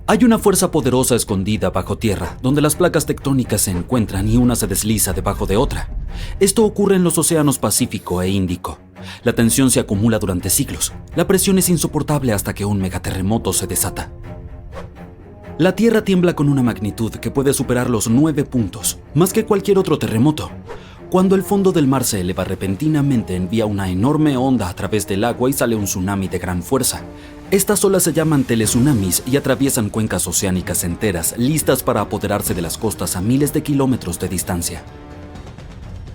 Hay una fuerza poderosa escondida bajo tierra, donde las placas tectónicas se encuentran y una se desliza debajo de otra. Esto ocurre en los océanos Pacífico e Índico. La tensión se acumula durante siglos. La presión es insoportable hasta que un megaterremoto se desata. La Tierra tiembla con una magnitud que puede superar los 9 puntos, más que cualquier otro terremoto. Cuando el fondo del mar se eleva repentinamente, envía una enorme onda a través del agua y sale un tsunami de gran fuerza. Estas olas se llaman teletsunamis y atraviesan cuencas oceánicas enteras, listas para apoderarse de las costas a miles de kilómetros de distancia.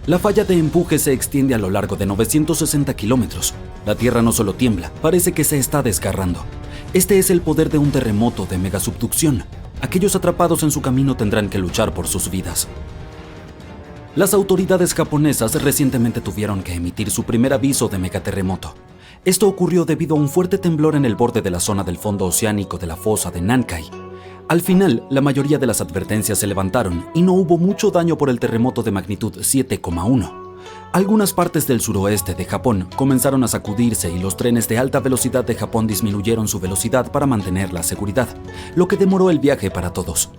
La falla de empuje se extiende a lo largo de 960 kilómetros. La Tierra no solo tiembla, parece que se está desgarrando. Este es el poder de un terremoto de megasubducción. Aquellos atrapados en su camino tendrán que luchar por sus vidas. Las autoridades japonesas recientemente tuvieron que emitir su primer aviso de megaterremoto. Esto ocurrió debido a un fuerte temblor en el borde de la zona del fondo oceánico de la fosa de Nankai. Al final, la mayoría de las advertencias se levantaron y no hubo mucho daño por el terremoto de magnitud 7,1. Algunas partes del suroeste de Japón comenzaron a sacudirse y los trenes de alta velocidad de Japón disminuyeron su velocidad para mantener la seguridad, lo que demoró el viaje para todos.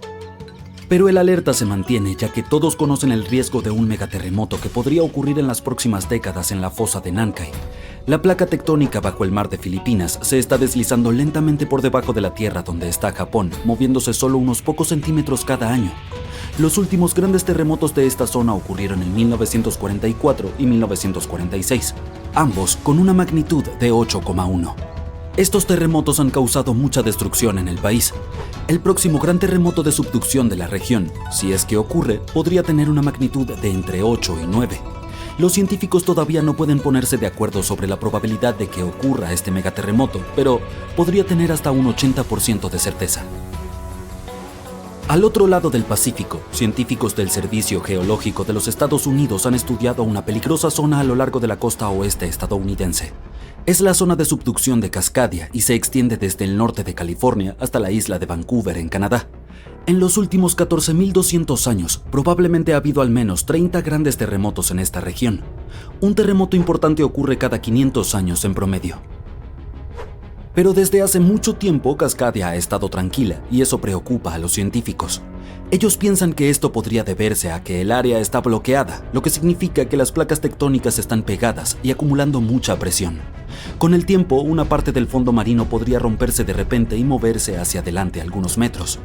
Pero el alerta se mantiene, ya que todos conocen el riesgo de un megaterremoto que podría ocurrir en las próximas décadas en la fosa de Nankai. La placa tectónica bajo el mar de Filipinas se está deslizando lentamente por debajo de la tierra donde está Japón, moviéndose solo unos pocos centímetros cada año. Los últimos grandes terremotos de esta zona ocurrieron en 1944 y 1946, ambos con una magnitud de 8,1. Estos terremotos han causado mucha destrucción en el país. El próximo gran terremoto de subducción de la región, si es que ocurre, podría tener una magnitud de entre 8 y 9. Los científicos todavía no pueden ponerse de acuerdo sobre la probabilidad de que ocurra este megaterremoto, pero podría tener hasta un 80% de certeza. Al otro lado del Pacífico, científicos del Servicio Geológico de los Estados Unidos han estudiado una peligrosa zona a lo largo de la costa oeste estadounidense. Es la zona de subducción de Cascadia y se extiende desde el norte de California hasta la isla de Vancouver, en Canadá. En los últimos 14.200 años, probablemente ha habido al menos 30 grandes terremotos en esta región. Un terremoto importante ocurre cada 500 años en promedio. Pero desde hace mucho tiempo Cascadia ha estado tranquila y eso preocupa a los científicos. Ellos piensan que esto podría deberse a que el área está bloqueada, lo que significa que las placas tectónicas están pegadas y acumulando mucha presión. Con el tiempo, una parte del fondo marino podría romperse de repente y moverse hacia adelante algunos metros.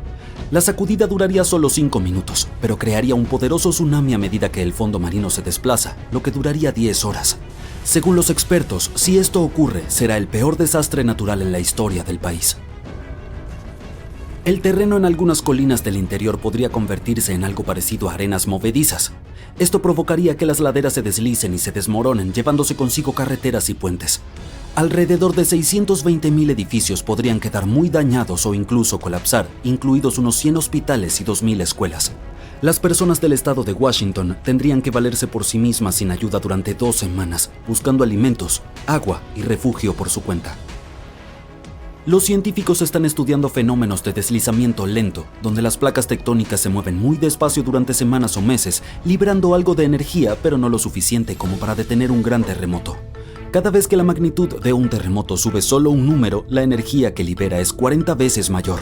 La sacudida duraría solo 5 minutos, pero crearía un poderoso tsunami a medida que el fondo marino se desplaza, lo que duraría 10 horas. Según los expertos, si esto ocurre, será el peor desastre natural en la historia del país. El terreno en algunas colinas del interior podría convertirse en algo parecido a arenas movedizas. Esto provocaría que las laderas se deslicen y se desmoronen, llevándose consigo carreteras y puentes. Alrededor de 620.000 edificios podrían quedar muy dañados o incluso colapsar, incluidos unos 100 hospitales y 2.000 escuelas. Las personas del estado de Washington tendrían que valerse por sí mismas sin ayuda durante 2 semanas, buscando alimentos, agua y refugio por su cuenta. Los científicos están estudiando fenómenos de deslizamiento lento, donde las placas tectónicas se mueven muy despacio durante semanas o meses, liberando algo de energía, pero no lo suficiente como para detener un gran terremoto. Cada vez que la magnitud de un terremoto sube solo un número, la energía que libera es 40 veces mayor.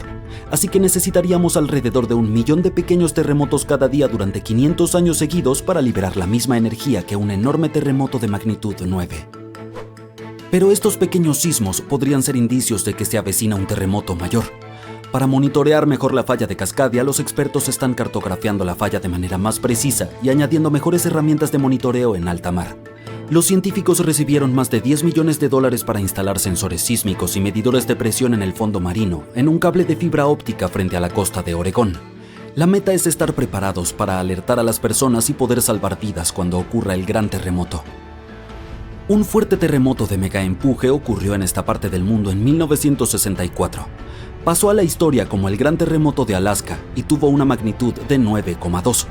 Así que necesitaríamos alrededor de 1 millón de pequeños terremotos cada día durante 500 años seguidos para liberar la misma energía que un enorme terremoto de magnitud 9. Pero estos pequeños sismos podrían ser indicios de que se avecina un terremoto mayor. Para monitorear mejor la falla de Cascadia, los expertos están cartografiando la falla de manera más precisa y añadiendo mejores herramientas de monitoreo en alta mar. Los científicos recibieron más de $10 millones para instalar sensores sísmicos y medidores de presión en el fondo marino, en un cable de fibra óptica frente a la costa de Oregón. La meta es estar preparados para alertar a las personas y poder salvar vidas cuando ocurra el gran terremoto. Un fuerte terremoto de megaempuje ocurrió en esta parte del mundo en 1964. Pasó a la historia como el Gran Terremoto de Alaska y tuvo una magnitud de 9,2.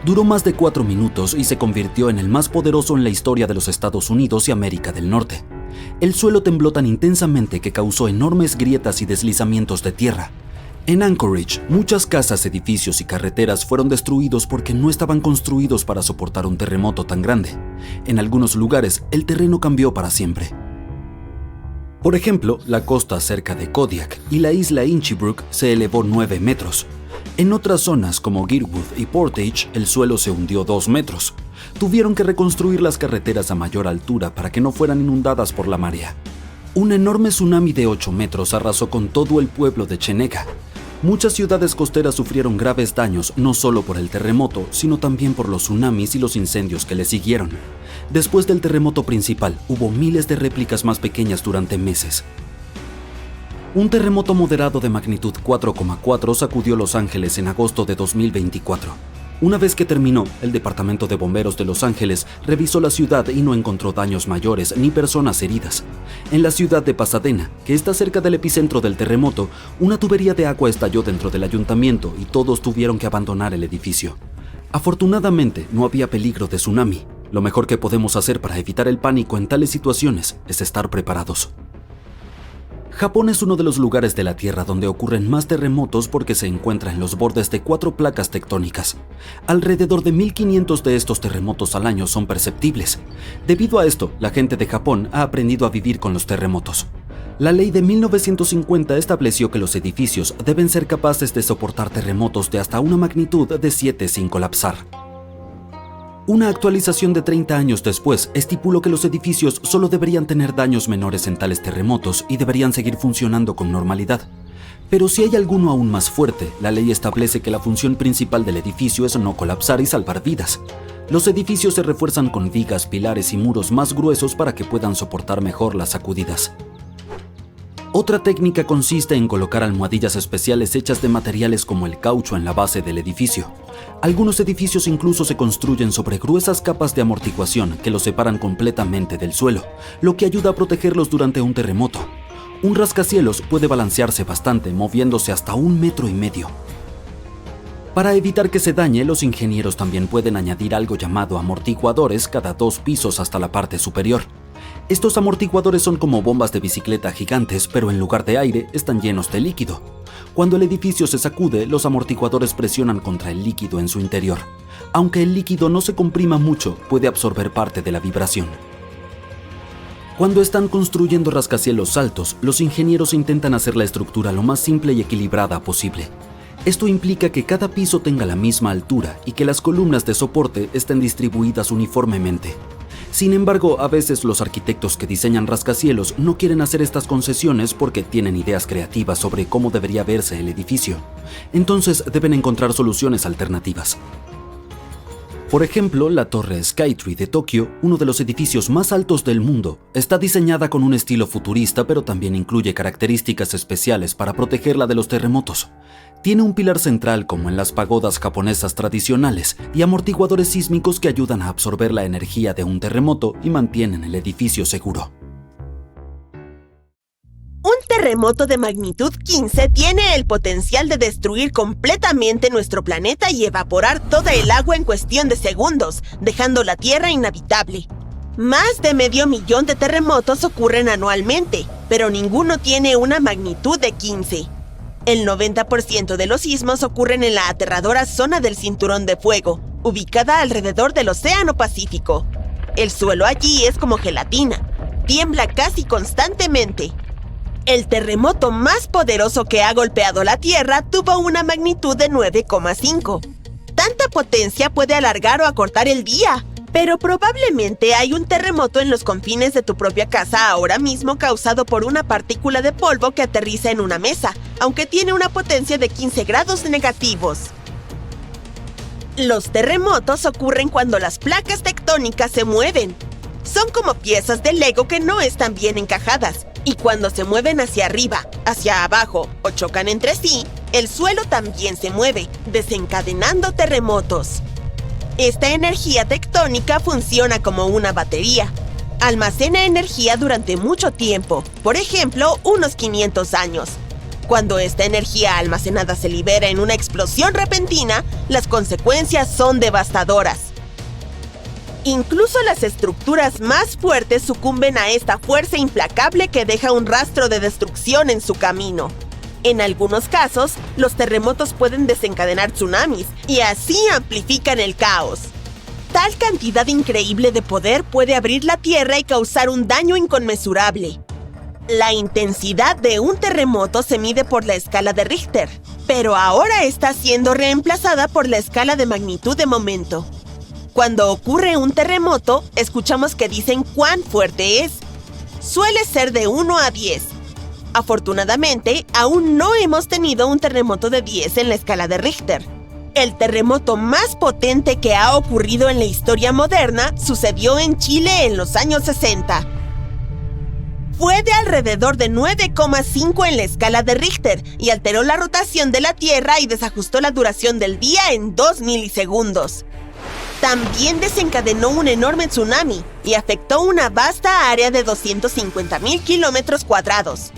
Duró más de 4 minutos y se convirtió en el más poderoso en la historia de los Estados Unidos y América del Norte. El suelo tembló tan intensamente que causó enormes grietas y deslizamientos de tierra. En Anchorage, muchas casas, edificios y carreteras fueron destruidos porque no estaban construidos para soportar un terremoto tan grande. En algunos lugares, el terreno cambió para siempre. Por ejemplo, la costa cerca de Kodiak y la isla Inchbrook se elevó 9 metros. En otras zonas como Girwood y Portage, el suelo se hundió 2 metros. Tuvieron que reconstruir las carreteras a mayor altura para que no fueran inundadas por la marea. Un enorme tsunami de 8 metros arrasó con todo el pueblo de Chenega. Muchas ciudades costeras sufrieron graves daños no solo por el terremoto, sino también por los tsunamis y los incendios que le siguieron. Después del terremoto principal, hubo miles de réplicas más pequeñas durante meses. Un terremoto moderado de magnitud 4,4 sacudió Los Ángeles en agosto de 2024. Una vez que terminó, el Departamento de Bomberos de Los Ángeles revisó la ciudad y no encontró daños mayores ni personas heridas. En la ciudad de Pasadena, que está cerca del epicentro del terremoto, una tubería de agua estalló dentro del ayuntamiento y todos tuvieron que abandonar el edificio. Afortunadamente, no había peligro de tsunami. Lo mejor que podemos hacer para evitar el pánico en tales situaciones es estar preparados. Japón es uno de los lugares de la Tierra donde ocurren más terremotos porque se encuentra en los bordes de 4 placas tectónicas. Alrededor de 1500 de estos terremotos al año son perceptibles. Debido a esto, la gente de Japón ha aprendido a vivir con los terremotos. La ley de 1950 estableció que los edificios deben ser capaces de soportar terremotos de hasta una magnitud de 7 sin colapsar. Una actualización de 30 años después estipuló que los edificios solo deberían tener daños menores en tales terremotos y deberían seguir funcionando con normalidad. Pero si hay alguno aún más fuerte, la ley establece que la función principal del edificio es no colapsar y salvar vidas. Los edificios se refuerzan con vigas, pilares y muros más gruesos para que puedan soportar mejor las sacudidas. Otra técnica consiste en colocar almohadillas especiales hechas de materiales como el caucho en la base del edificio. Algunos edificios incluso se construyen sobre gruesas capas de amortiguación que los separan completamente del suelo, lo que ayuda a protegerlos durante un terremoto. Un rascacielos puede balancearse bastante, moviéndose hasta 1,5 metros. Para evitar que se dañe, los ingenieros también pueden añadir algo llamado amortiguadores cada 2 pisos hasta la parte superior. Estos amortiguadores son como bombas de bicicleta gigantes, pero en lugar de aire están llenos de líquido. Cuando el edificio se sacude, los amortiguadores presionan contra el líquido en su interior. Aunque el líquido no se comprima mucho, puede absorber parte de la vibración. Cuando están construyendo rascacielos altos, los ingenieros intentan hacer la estructura lo más simple y equilibrada posible. Esto implica que cada piso tenga la misma altura y que las columnas de soporte estén distribuidas uniformemente. Sin embargo, a veces los arquitectos que diseñan rascacielos no quieren hacer estas concesiones porque tienen ideas creativas sobre cómo debería verse el edificio. Entonces deben encontrar soluciones alternativas. Por ejemplo, la Torre Skytree de Tokio, uno de los edificios más altos del mundo, está diseñada con un estilo futurista, pero también incluye características especiales para protegerla de los terremotos. Tiene un pilar central como en las pagodas japonesas tradicionales y amortiguadores sísmicos que ayudan a absorber la energía de un terremoto y mantienen el edificio seguro. Un terremoto de magnitud 15 tiene el potencial de destruir completamente nuestro planeta y evaporar toda el agua en cuestión de segundos, dejando la Tierra inhabitable. Más de 500,000 de terremotos ocurren anualmente, pero ninguno tiene una magnitud de 15. El 90% de los sismos ocurren en la aterradora zona del Cinturón de Fuego, ubicada alrededor del Océano Pacífico. El suelo allí es como gelatina, tiembla casi constantemente. El terremoto más poderoso que ha golpeado la Tierra tuvo una magnitud de 9,5. Tanta potencia puede alargar o acortar el día, pero probablemente hay un terremoto en los confines de tu propia casa ahora mismo causado por una partícula de polvo que aterriza en una mesa, aunque tiene una potencia de 15 grados negativos. Los terremotos ocurren cuando las placas tectónicas se mueven. Son como piezas de Lego que no están bien encajadas, y cuando se mueven hacia arriba, hacia abajo o chocan entre sí, el suelo también se mueve, desencadenando terremotos. Esta energía tectónica funciona como una batería. Almacena energía durante mucho tiempo, por ejemplo, unos 500 años. Cuando esta energía almacenada se libera en una explosión repentina, las consecuencias son devastadoras. Incluso las estructuras más fuertes sucumben a esta fuerza implacable que deja un rastro de destrucción en su camino. En algunos casos, los terremotos pueden desencadenar tsunamis y así amplifican el caos. Tal cantidad increíble de poder puede abrir la tierra y causar un daño inconmensurable. La intensidad de un terremoto se mide por la escala de Richter, pero ahora está siendo reemplazada por la escala de magnitud de momento. Cuando ocurre un terremoto, escuchamos que dicen cuán fuerte es. Suele ser de 1 a 10. Afortunadamente, aún no hemos tenido un terremoto de 10 en la escala de Richter. El terremoto más potente que ha ocurrido en la historia moderna sucedió en Chile en los años 60. Fue de alrededor de 9,5 en la escala de Richter y alteró la rotación de la Tierra y desajustó la duración del día en 2 milisegundos. También desencadenó un enorme tsunami y afectó una vasta área de 250,000 kilómetros cuadrados.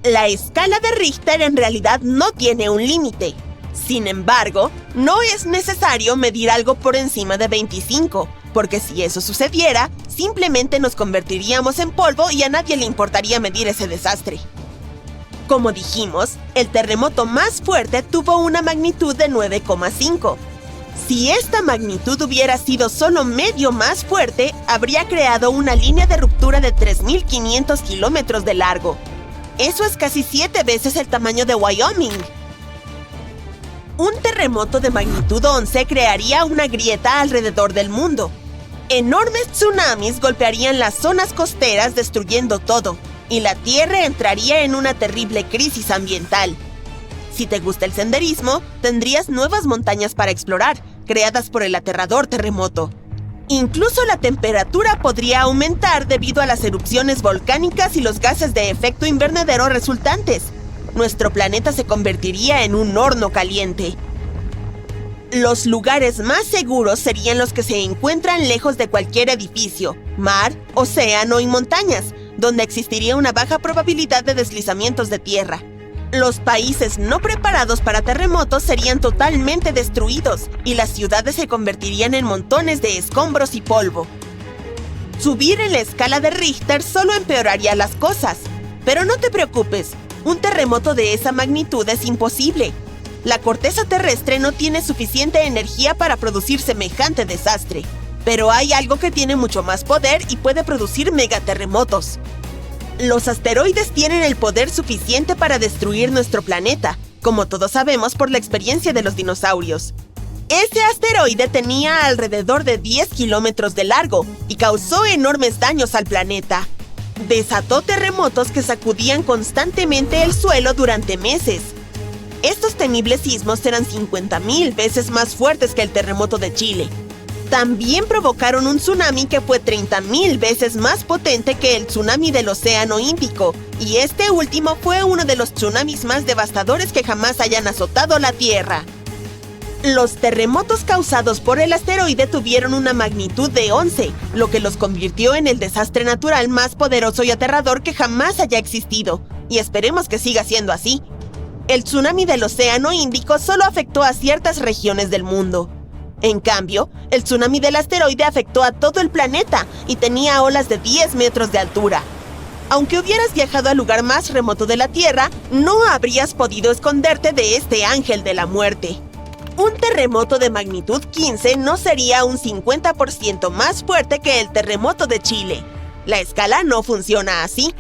La escala de Richter en realidad no tiene un límite. Sin embargo, no es necesario medir algo por encima de 25, porque si eso sucediera, simplemente nos convertiríamos en polvo y a nadie le importaría medir ese desastre. Como dijimos, el terremoto más fuerte tuvo una magnitud de 9,5. Si esta magnitud hubiera sido solo medio más fuerte, habría creado una línea de ruptura de 3.500 kilómetros de largo. Eso es casi 7 veces el tamaño de Wyoming. Un terremoto de magnitud 11 crearía una grieta alrededor del mundo. Enormes tsunamis golpearían las zonas costeras destruyendo todo, y la Tierra entraría en una terrible crisis ambiental. Si te gusta el senderismo, tendrías nuevas montañas para explorar, creadas por el aterrador terremoto. Incluso la temperatura podría aumentar debido a las erupciones volcánicas y los gases de efecto invernadero resultantes. Nuestro planeta se convertiría en un horno caliente. Los lugares más seguros serían los que se encuentran lejos de cualquier edificio, mar, océano y montañas, donde existiría una baja probabilidad de deslizamientos de tierra. Los países no preparados para terremotos serían totalmente destruidos y las ciudades se convertirían en montones de escombros y polvo. Subir en la escala de Richter solo empeoraría las cosas. Pero no te preocupes, un terremoto de esa magnitud es imposible. La corteza terrestre no tiene suficiente energía para producir semejante desastre. Pero hay algo que tiene mucho más poder y puede producir megaterremotos. Los asteroides tienen el poder suficiente para destruir nuestro planeta, como todos sabemos por la experiencia de los dinosaurios. Ese asteroide tenía alrededor de 10 kilómetros de largo y causó enormes daños al planeta. Desató terremotos que sacudían constantemente el suelo durante meses. Estos temibles sismos eran 50,000 veces más fuertes que el terremoto de Chile. También provocaron un tsunami que fue 30,000 veces más potente que el tsunami del Océano Índico, y este último fue uno de los tsunamis más devastadores que jamás hayan azotado la Tierra. Los terremotos causados por el asteroide tuvieron una magnitud de 11, lo que los convirtió en el desastre natural más poderoso y aterrador que jamás haya existido, y esperemos que siga siendo así. El tsunami del Océano Índico solo afectó a ciertas regiones del mundo. En cambio, el tsunami del asteroide afectó a todo el planeta y tenía olas de 10 metros de altura. Aunque hubieras viajado al lugar más remoto de la Tierra, no habrías podido esconderte de este ángel de la muerte. Un terremoto de magnitud 15 no sería un 50% más fuerte que el terremoto de Chile. La escala no funciona así.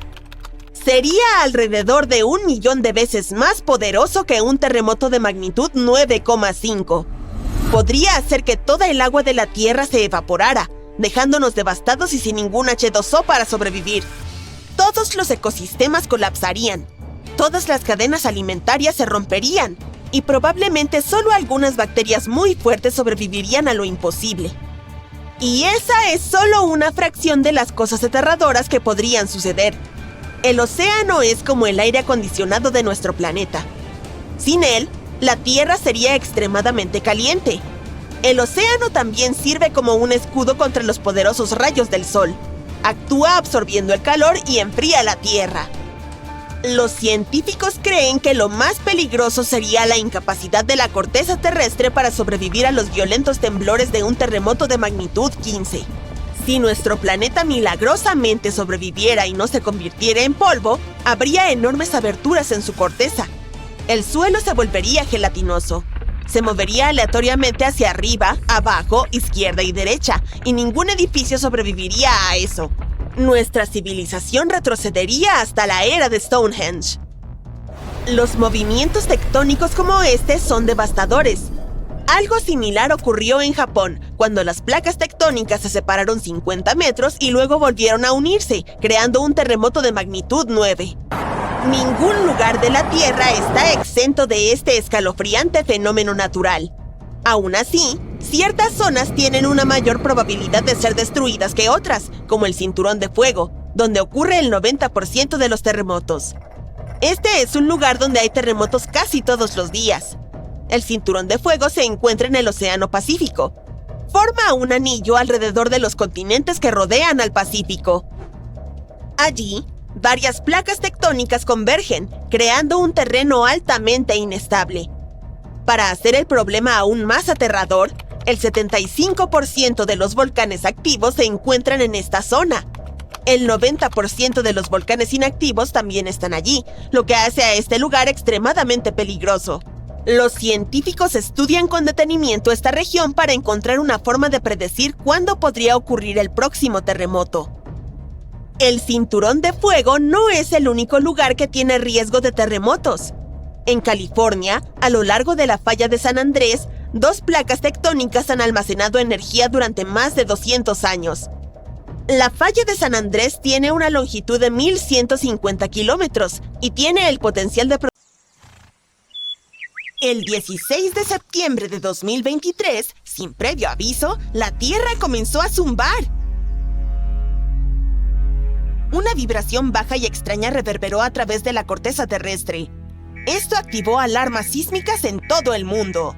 Sería alrededor de 1 millón de veces más poderoso que un terremoto de magnitud 9,5. Podría hacer que toda el agua de la Tierra se evaporara, dejándonos devastados y sin ningún H2O para sobrevivir. Todos los ecosistemas colapsarían, todas las cadenas alimentarias se romperían, y probablemente solo algunas bacterias muy fuertes sobrevivirían a lo imposible. Y esa es solo una fracción de las cosas aterradoras que podrían suceder. El océano es como el aire acondicionado de nuestro planeta. Sin él, la Tierra sería extremadamente caliente. El océano también sirve como un escudo contra los poderosos rayos del sol. Actúa absorbiendo el calor y enfría la Tierra. Los científicos creen que lo más peligroso sería la incapacidad de la corteza terrestre para sobrevivir a los violentos temblores de un terremoto de magnitud 15. Si nuestro planeta milagrosamente sobreviviera y no se convirtiera en polvo, habría enormes aberturas en su corteza. El suelo se volvería gelatinoso. Se movería aleatoriamente hacia arriba, abajo, izquierda y derecha, y ningún edificio sobreviviría a eso. nuestra civilización retrocedería hasta la era de Stonehenge. Los movimientos tectónicos como este son devastadores. Algo similar ocurrió en Japón, cuando las placas tectónicas se separaron 50 metros y luego volvieron a unirse, creando un terremoto de magnitud 9. Ningún lugar de la Tierra está exento de este escalofriante fenómeno natural. Aún así, ciertas zonas tienen una mayor probabilidad de ser destruidas que otras, como el Cinturón de Fuego, donde ocurre el 90% de los terremotos. Este es un lugar donde hay terremotos casi todos los días. El Cinturón de Fuego se encuentra en el Océano Pacífico. Forma un anillo alrededor de los continentes que rodean al Pacífico. Allí, varias placas tectónicas convergen, creando un terreno altamente inestable. Para hacer el problema aún más aterrador, el 75% de los volcanes activos se encuentran en esta zona. El 90% de los volcanes inactivos también están allí, lo que hace a este lugar extremadamente peligroso. Los científicos estudian con detenimiento esta región para encontrar una forma de predecir cuándo podría ocurrir el próximo terremoto. El Cinturón de Fuego no es el único lugar que tiene riesgo de terremotos. En California, a lo largo de la falla de San Andrés, 2 placas tectónicas han almacenado energía durante más de 200 años. La falla de San Andrés tiene una longitud de 1.150 kilómetros y tiene el potencial de... El 16 de septiembre de 2023, sin previo aviso, la Tierra comenzó a zumbar. Una vibración baja y extraña reverberó a través de la corteza terrestre. Esto activó alarmas sísmicas en todo el mundo.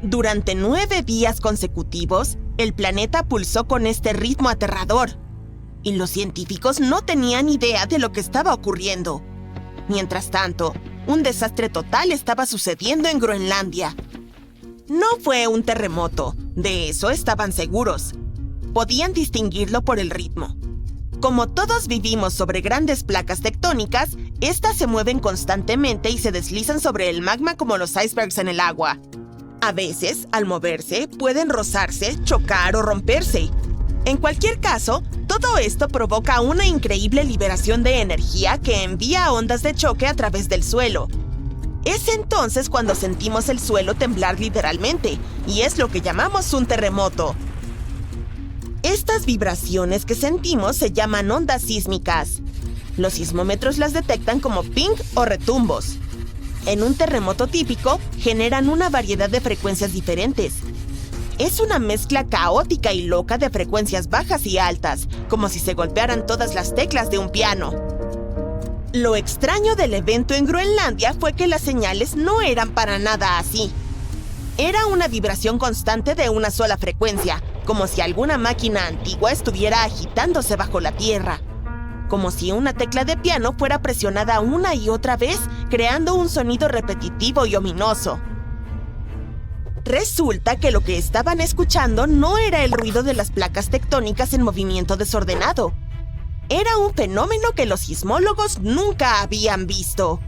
Durante 9 días consecutivos, el planeta pulsó con este ritmo aterrador, y los científicos no tenían idea de lo que estaba ocurriendo. Mientras tanto, un desastre total estaba sucediendo en Groenlandia. No fue un terremoto, de eso estaban seguros. Podían distinguirlo por el ritmo. Como todos vivimos sobre grandes placas tectónicas, estas se mueven constantemente y se deslizan sobre el magma como los icebergs en el agua. A veces, al moverse, pueden rozarse, chocar o romperse. En cualquier caso, todo esto provoca una increíble liberación de energía que envía ondas de choque a través del suelo. Es entonces cuando sentimos el suelo temblar literalmente, y es lo que llamamos un terremoto. Estas vibraciones que sentimos se llaman ondas sísmicas. Los sismómetros las detectan como ping o retumbos. En un terremoto típico, generan una variedad de frecuencias diferentes. Es una mezcla caótica y loca de frecuencias bajas y altas, como si se golpearan todas las teclas de un piano. Lo extraño del evento en Groenlandia fue que las señales no eran para nada así. Era una vibración constante de una sola frecuencia, como si alguna máquina antigua estuviera agitándose bajo la tierra. Como si una tecla de piano fuera presionada una y otra vez, creando un sonido repetitivo y ominoso. Resulta que lo que estaban escuchando no era el ruido de las placas tectónicas en movimiento desordenado. Era un fenómeno que los sismólogos nunca habían visto.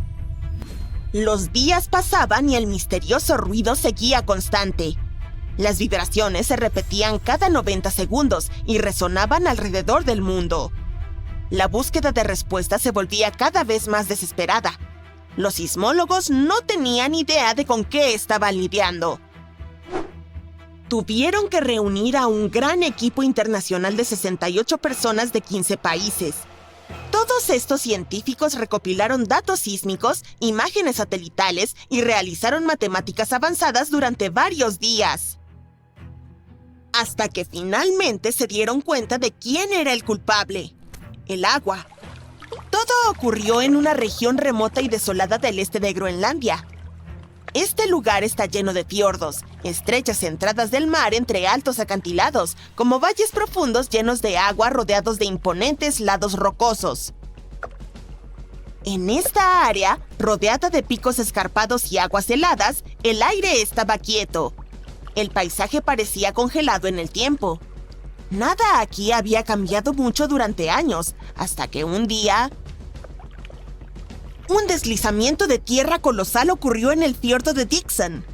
Los días pasaban y el misterioso ruido seguía constante. Las vibraciones se repetían cada 90 segundos y resonaban alrededor del mundo. La búsqueda de respuestas se volvía cada vez más desesperada. Los sismólogos no tenían idea de con qué estaban lidiando. Tuvieron que reunir a un gran equipo internacional de 68 personas de 15 países. Todos estos científicos recopilaron datos sísmicos, imágenes satelitales y realizaron matemáticas avanzadas durante varios días. Hasta que finalmente se dieron cuenta de quién era el culpable: el agua. Todo ocurrió en una región remota y desolada del este de Groenlandia. Este lugar está lleno de fiordos, estrechas entradas del mar entre altos acantilados, como valles profundos llenos de agua rodeados de imponentes lados rocosos. En esta área, rodeada de picos escarpados y aguas heladas, el aire estaba quieto. El paisaje parecía congelado en el tiempo. Nada aquí había cambiado mucho durante años, hasta que un día... un deslizamiento de tierra colosal ocurrió en el fiordo de Dixon.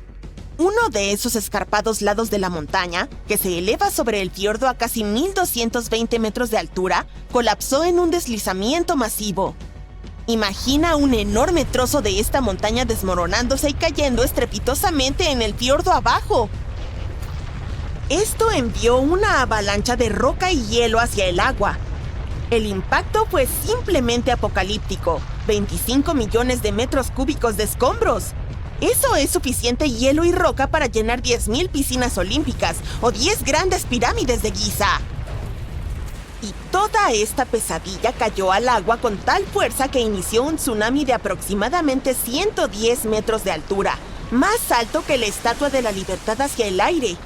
Uno de esos escarpados lados de la montaña, que se eleva sobre el fiordo a casi 1220 metros de altura, colapsó en un deslizamiento masivo. Imagina un enorme trozo de esta montaña desmoronándose y cayendo estrepitosamente en el fiordo abajo. Esto envió una avalancha de roca y hielo hacia el agua. El impacto fue simplemente apocalíptico. 25 millones de metros cúbicos de escombros. Eso es suficiente hielo y roca para llenar 10.000 piscinas olímpicas o 10 grandes pirámides de Giza. Y toda esta pesadilla cayó al agua con tal fuerza que inició un tsunami de aproximadamente 110 metros de altura, más alto que la Estatua de la Libertad hacia el aire.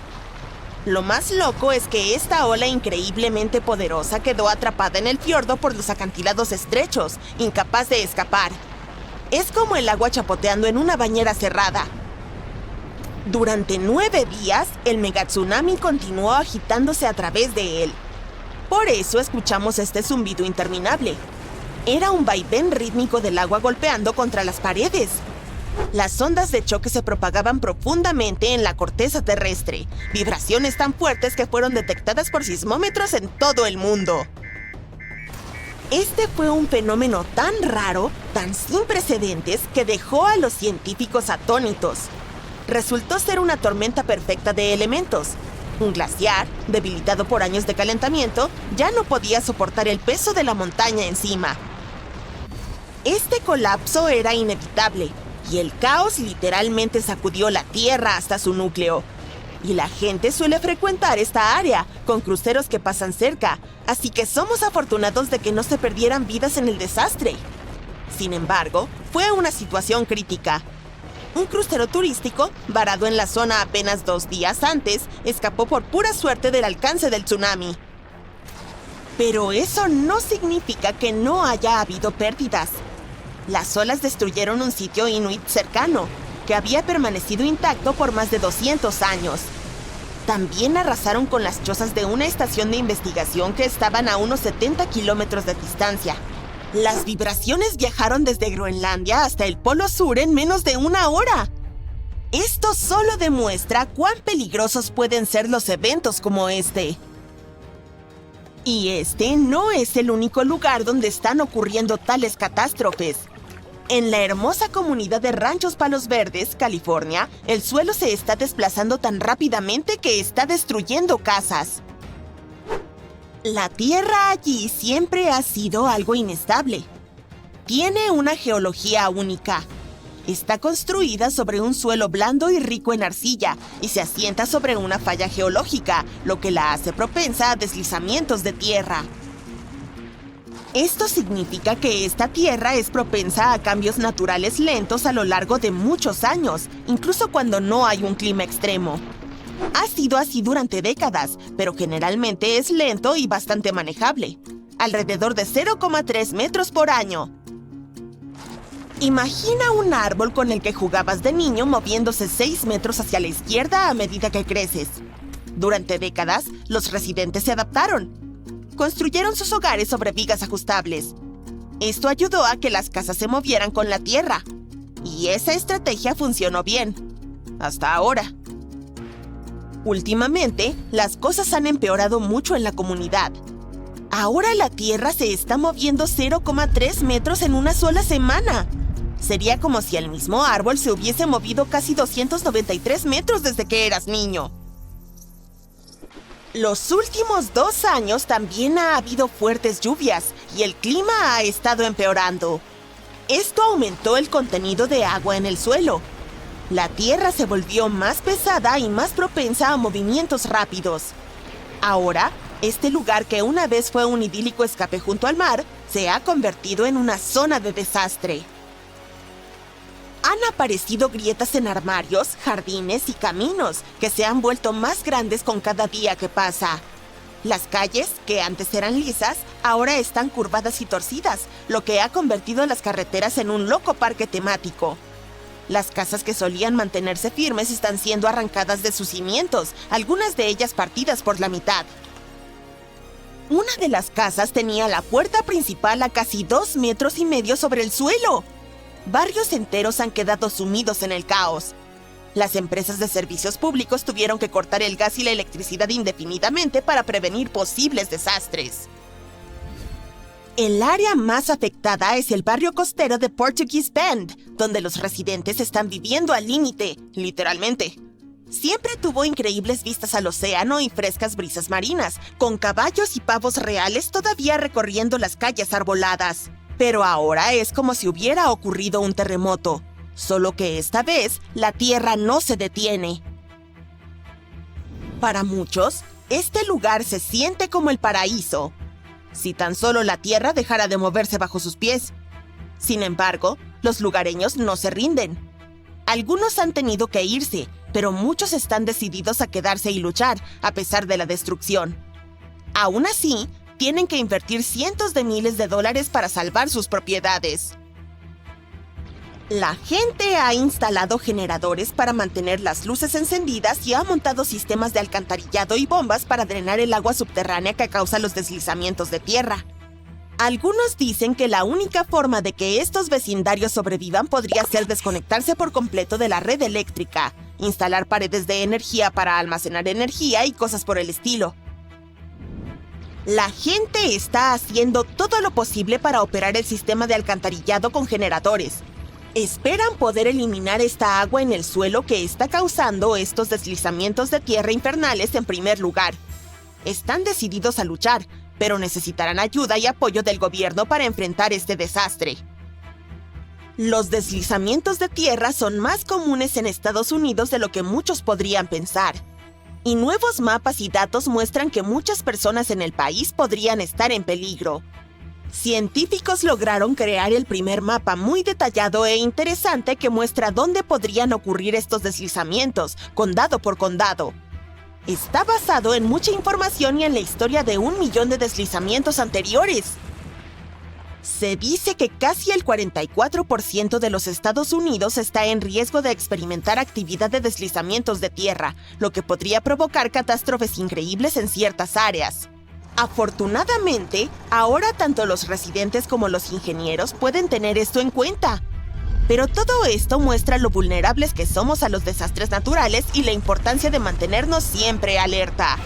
Lo más loco es que esta ola increíblemente poderosa quedó atrapada en el fiordo por los acantilados estrechos, incapaz de escapar. Es como el agua chapoteando en una bañera cerrada. Durante 9 días, el megatsunami continuó agitándose a través de él. Por eso escuchamos este zumbido interminable. Era un vaivén rítmico del agua golpeando contra las paredes. Las ondas de choque se propagaban profundamente en la corteza terrestre, vibraciones tan fuertes que fueron detectadas por sismómetros en todo el mundo. Este fue un fenómeno tan raro, tan sin precedentes, que dejó a los científicos atónitos. Resultó ser una tormenta perfecta de elementos. Un glaciar, debilitado por años de calentamiento, ya no podía soportar el peso de la montaña encima. Este colapso era inevitable, y el caos literalmente sacudió la Tierra hasta su núcleo. Y la gente suele frecuentar esta área, con cruceros que pasan cerca, así que somos afortunados de que no se perdieran vidas en el desastre. Sin embargo, fue una situación crítica. Un crucero turístico, varado en la zona apenas 2 días antes, escapó por pura suerte del alcance del tsunami. Pero eso no significa que no haya habido pérdidas. Las olas destruyeron un sitio inuit cercano, que había permanecido intacto por más de 200 años. También arrasaron con las chozas de una estación de investigación que estaban a unos 70 kilómetros de distancia. Las vibraciones viajaron desde Groenlandia hasta el Polo Sur en menos de 1 hora. Esto solo demuestra cuán peligrosos pueden ser los eventos como este. Y este no es el único lugar donde están ocurriendo tales catástrofes. En la hermosa comunidad de Ranchos Palos Verdes, California, el suelo se está desplazando tan rápidamente que está destruyendo casas. La tierra allí siempre ha sido algo inestable. Tiene una geología única. Está construida sobre un suelo blando y rico en arcilla y se asienta sobre una falla geológica, lo que la hace propensa a deslizamientos de tierra. Esto significa que esta tierra es propensa a cambios naturales lentos a lo largo de muchos años, incluso cuando no hay un clima extremo. Ha sido así durante décadas, pero generalmente es lento y bastante manejable, alrededor de 0,3 metros por año. Imagina un árbol con el que jugabas de niño moviéndose 6 metros hacia la izquierda a medida que creces. Durante décadas, los residentes se adaptaron. Construyeron sus hogares sobre vigas ajustables. Esto ayudó a que las casas se movieran con la tierra. Y esa estrategia funcionó bien. Hasta ahora. Últimamente, las cosas han empeorado mucho en la comunidad. Ahora la tierra se está moviendo 0,3 metros en una sola semana. Sería como si el mismo árbol se hubiese movido casi 293 metros desde que eras niño. Los últimos 2 años también ha habido fuertes lluvias y el clima ha estado empeorando. Esto aumentó el contenido de agua en el suelo. La tierra se volvió más pesada y más propensa a movimientos rápidos. Ahora, este lugar que una vez fue un idílico escape junto al mar, se ha convertido en una zona de desastre. Han aparecido grietas en armarios, jardines y caminos que se han vuelto más grandes con cada día que pasa. Las calles, que antes eran lisas, ahora están curvadas y torcidas, lo que ha convertido las carreteras en un loco parque temático. Las casas que solían mantenerse firmes están siendo arrancadas de sus cimientos, algunas de ellas partidas por la mitad. Una de las casas tenía la puerta principal a casi 2,5 metros sobre el suelo. Barrios enteros han quedado sumidos en el caos. Las empresas de servicios públicos tuvieron que cortar el gas y la electricidad indefinidamente para prevenir posibles desastres. El área más afectada es el barrio costero de Portuguese Bend, donde los residentes están viviendo al límite, literalmente. Siempre tuvo increíbles vistas al océano y frescas brisas marinas, con caballos y pavos reales todavía recorriendo las calles arboladas. Pero ahora es como si hubiera ocurrido un terremoto. Solo que esta vez, la tierra no se detiene. Para muchos, este lugar se siente como el paraíso. Si tan solo la tierra dejara de moverse bajo sus pies. Sin embargo, los lugareños no se rinden. Algunos han tenido que irse, pero muchos están decididos a quedarse y luchar, a pesar de la destrucción. Aún así, tienen que invertir cientos de miles de dólares para salvar sus propiedades. La gente ha instalado generadores para mantener las luces encendidas y ha montado sistemas de alcantarillado y bombas para drenar el agua subterránea que causa los deslizamientos de tierra. Algunos dicen que la única forma de que estos vecindarios sobrevivan podría ser desconectarse por completo de la red eléctrica, instalar paredes de energía para almacenar energía y cosas por el estilo. La gente está haciendo todo lo posible para operar el sistema de alcantarillado con generadores. Esperan poder eliminar esta agua en el suelo que está causando estos deslizamientos de tierra infernales en primer lugar. Están decididos a luchar, pero necesitarán ayuda y apoyo del gobierno para enfrentar este desastre. Los deslizamientos de tierra son más comunes en Estados Unidos de lo que muchos podrían pensar. Y nuevos mapas y datos muestran que muchas personas en el país podrían estar en peligro. Científicos lograron crear el primer mapa muy detallado e interesante que muestra dónde podrían ocurrir estos deslizamientos, condado por condado. Está basado en mucha información y en la historia de 1 millón de deslizamientos anteriores. Se dice que casi el 44% de los Estados Unidos está en riesgo de experimentar actividad de deslizamientos de tierra, lo que podría provocar catástrofes increíbles en ciertas áreas. Afortunadamente, ahora tanto los residentes como los ingenieros pueden tener esto en cuenta. Pero todo esto muestra lo vulnerables que somos a los desastres naturales y la importancia de mantenernos siempre alerta.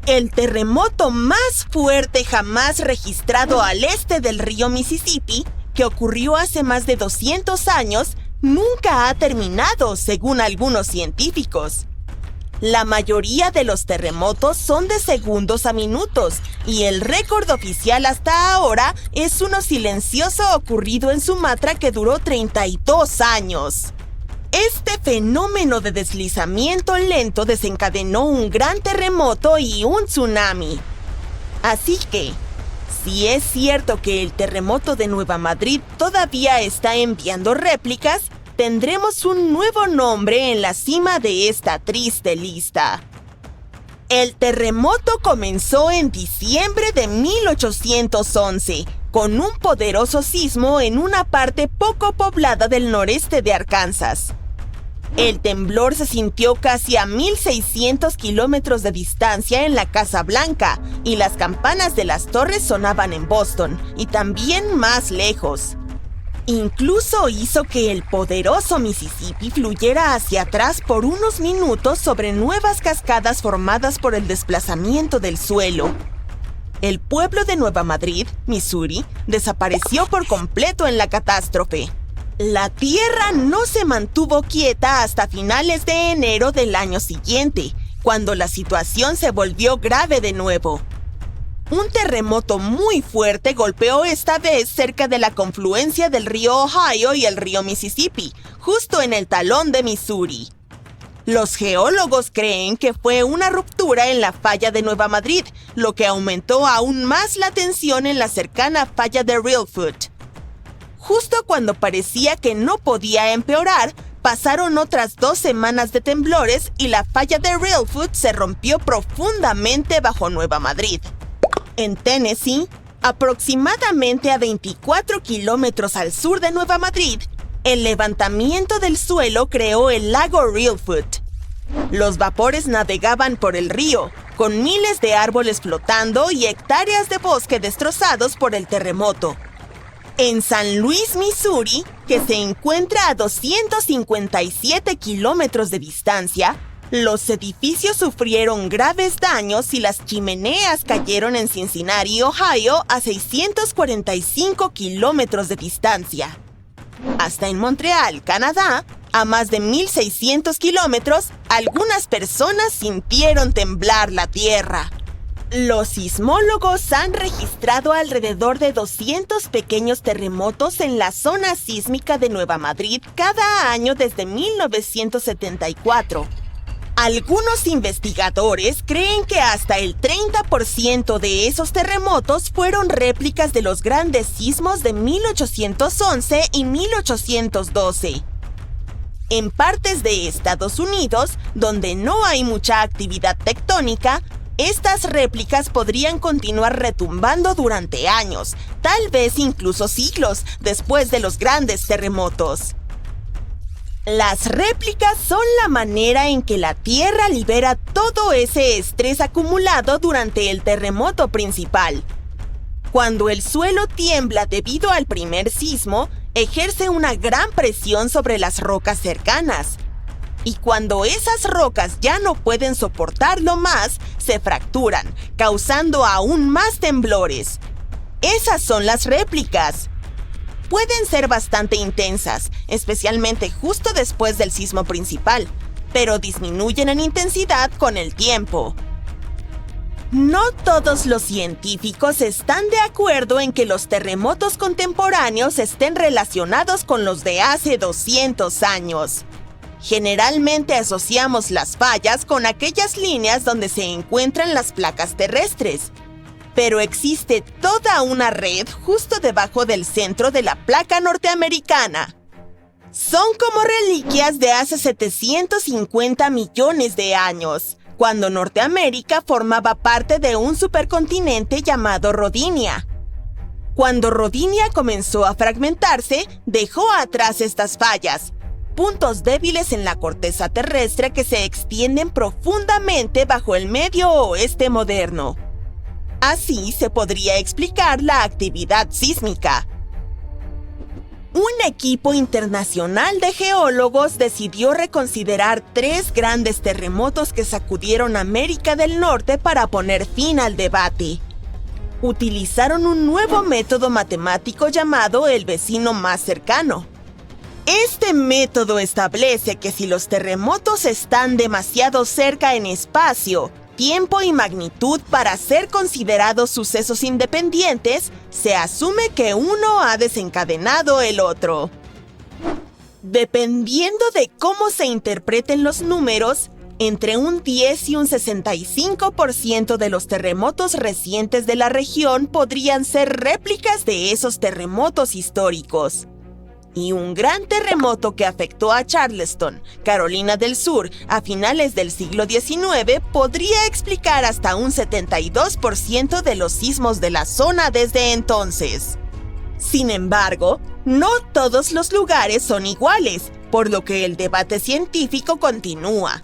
El terremoto más fuerte jamás registrado al este del río Mississippi, que ocurrió hace más de 200 años, nunca ha terminado, según algunos científicos. La mayoría de los terremotos son de segundos a minutos, y el récord oficial hasta ahora es uno silencioso ocurrido en Sumatra que duró 32 años. Este fenómeno de deslizamiento lento desencadenó un gran terremoto y un tsunami. Así que, si es cierto que el terremoto de Nueva Madrid todavía está enviando réplicas, tendremos un nuevo nombre en la cima de esta triste lista. El terremoto comenzó en diciembre de 1811, con un poderoso sismo en una parte poco poblada del noreste de Arkansas. El temblor se sintió casi a 1,600 kilómetros de distancia en la Casa Blanca, y las campanas de las torres sonaban en Boston, y también más lejos. Incluso hizo que el poderoso Mississippi fluyera hacia atrás por unos minutos sobre nuevas cascadas formadas por el desplazamiento del suelo. El pueblo de Nueva Madrid, Missouri, desapareció por completo en la catástrofe. La tierra no se mantuvo quieta hasta finales de enero del año siguiente, cuando la situación se volvió grave de nuevo. Un terremoto muy fuerte golpeó esta vez cerca de la confluencia del río Ohio y el río Mississippi, justo en el talón de Missouri. Los geólogos creen que fue una ruptura en la falla de Nueva Madrid, lo que aumentó aún más la tensión en la cercana falla de Reelfoot. Justo cuando parecía que no podía empeorar, pasaron otras 2 semanas de temblores y la falla de Reelfoot se rompió profundamente bajo Nueva Madrid. En Tennessee, aproximadamente a 24 kilómetros al sur de Nueva Madrid, el levantamiento del suelo creó el lago Reelfoot. Los vapores navegaban por el río, con miles de árboles flotando y hectáreas de bosque destrozados por el terremoto. En San Luis, Missouri, que se encuentra a 257 kilómetros de distancia, los edificios sufrieron graves daños y las chimeneas cayeron en Cincinnati, Ohio, a 645 kilómetros de distancia. Hasta en Montreal, Canadá, a más de 1,600 kilómetros, algunas personas sintieron temblar la tierra. Los sismólogos han registrado alrededor de 200 pequeños terremotos en la zona sísmica de Nueva Madrid cada año desde 1974. Algunos investigadores creen que hasta el 30% de esos terremotos fueron réplicas de los grandes sismos de 1811 y 1812. En partes de Estados Unidos, donde no hay mucha actividad tectónica, estas réplicas podrían continuar retumbando durante años, tal vez incluso siglos, después de los grandes terremotos. Las réplicas son la manera en que la Tierra libera todo ese estrés acumulado durante el terremoto principal. Cuando el suelo tiembla debido al primer sismo, ejerce una gran presión sobre las rocas cercanas. Y cuando esas rocas ya no pueden soportarlo más, se fracturan, causando aún más temblores. Esas son las réplicas. Pueden ser bastante intensas, especialmente justo después del sismo principal, pero disminuyen en intensidad con el tiempo. No todos los científicos están de acuerdo en que los terremotos contemporáneos estén relacionados con los de hace 200 años. Generalmente asociamos las fallas con aquellas líneas donde se encuentran las placas terrestres, pero existe toda una red justo debajo del centro de la placa norteamericana. Son como reliquias de hace 750 millones de años, cuando Norteamérica formaba parte de un supercontinente llamado Rodinia. Cuando Rodinia comenzó a fragmentarse, dejó atrás estas fallas, puntos débiles en la corteza terrestre que se extienden profundamente bajo el Medio Oeste moderno. Así se podría explicar la actividad sísmica. Un equipo internacional de geólogos decidió reconsiderar 3 grandes terremotos que sacudieron América del Norte para poner fin al debate. Utilizaron un nuevo método matemático llamado el vecino más cercano. Este método establece que si los terremotos están demasiado cerca en espacio, tiempo y magnitud para ser considerados sucesos independientes, se asume que uno ha desencadenado el otro. Dependiendo de cómo se interpreten los números, entre un 10 y un 65% de los terremotos recientes de la región podrían ser réplicas de esos terremotos históricos. Y un gran terremoto que afectó a Charleston, Carolina del Sur, a finales del siglo XIX podría explicar hasta un 72% de los sismos de la zona desde entonces. Sin embargo, no todos los lugares son iguales, por lo que el debate científico continúa.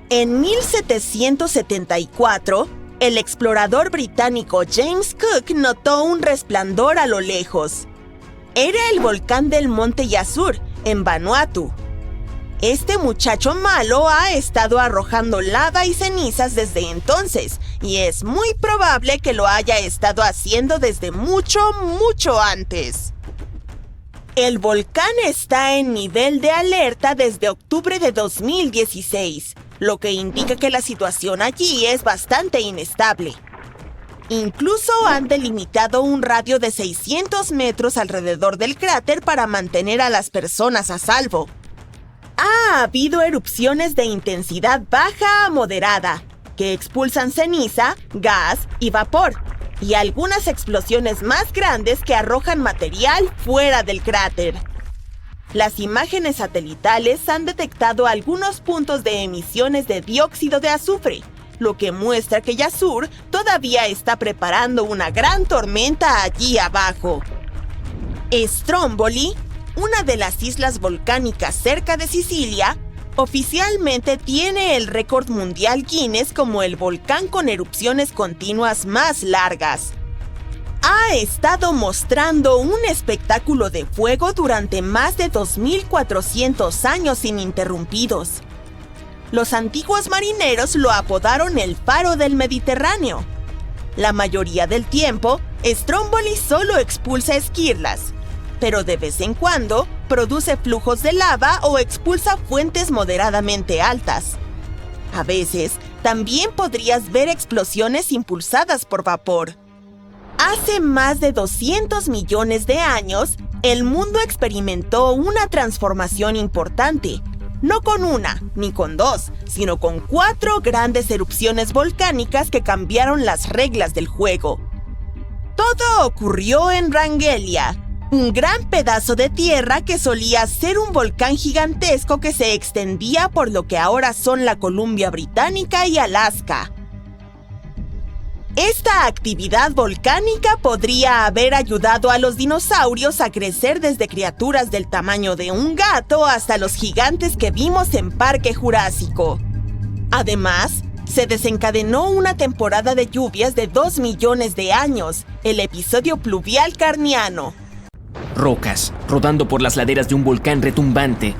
En 1774, el explorador británico James Cook notó un resplandor a lo lejos. Era el volcán del Monte Yasur, en Vanuatu. Este muchacho malo ha estado arrojando lava y cenizas desde entonces, y es muy probable que lo haya estado haciendo desde mucho antes. El volcán está en nivel de alerta desde octubre de 2016, lo que indica que la situación allí es bastante inestable. Incluso han delimitado un radio de 600 metros alrededor del cráter para mantener a las personas a salvo. Ha habido erupciones de intensidad baja a moderada, que expulsan ceniza, gas y vapor, y algunas explosiones más grandes que arrojan material fuera del cráter. Las imágenes satelitales han detectado algunos puntos de emisiones de dióxido de azufre, lo que muestra que Yasur todavía está preparando una gran tormenta allí abajo. Stromboli, una de las islas volcánicas cerca de Sicilia, oficialmente tiene el récord mundial Guinness como el volcán con erupciones continuas más largas. ha estado mostrando un espectáculo de fuego durante más de 2.400 años ininterrumpidos. Los antiguos marineros lo apodaron el faro del Mediterráneo. La mayoría del tiempo, Stromboli solo expulsa esquirlas, pero de vez en cuando produce flujos de lava o expulsa fuentes moderadamente altas. A veces, también podrías ver explosiones impulsadas por vapor. Hace más de 200 millones de años, el mundo experimentó una transformación importante. No con una, ni con dos, sino con 4 grandes erupciones volcánicas que cambiaron las reglas del juego. Todo ocurrió en Rangelia, un gran pedazo de tierra que solía ser un volcán gigantesco que se extendía por lo que ahora son la Columbia Británica y Alaska. Esta actividad volcánica podría haber ayudado a los dinosaurios a crecer desde criaturas del tamaño de un gato hasta los gigantes que vimos en Parque Jurásico. Además, se desencadenó una temporada de lluvias de 2 millones de años, el episodio pluvial carniano. Rocas, rodando por las laderas de un volcán retumbante,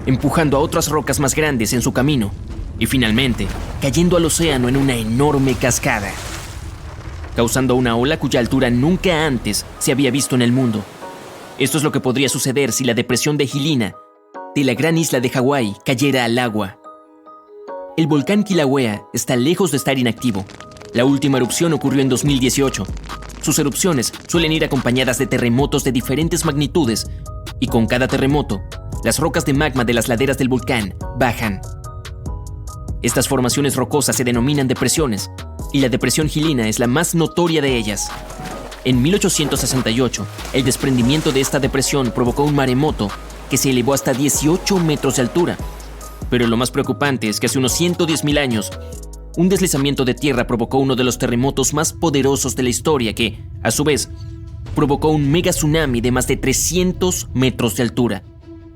empujando a otras rocas más grandes en su camino, y finalmente, cayendo al océano en una enorme cascada, causando una ola cuya altura nunca antes se había visto en el mundo. Esto es lo que podría suceder si la depresión de Helena, de la gran isla de Hawái, cayera al agua. El volcán Kilauea está lejos de estar inactivo. La última erupción ocurrió en 2018. Sus erupciones suelen ir acompañadas de terremotos de diferentes magnitudes, y con cada terremoto, las rocas de magma de las laderas del volcán bajan. Estas formaciones rocosas se denominan depresiones, y la depresión Helena es la más notoria de ellas. En 1868, el desprendimiento de esta depresión provocó un maremoto que se elevó hasta 18 metros de altura. Pero lo más preocupante es que hace unos 110.000 años, un deslizamiento de tierra provocó uno de los terremotos más poderosos de la historia que, a su vez, provocó un mega tsunami de más de 300 metros de altura.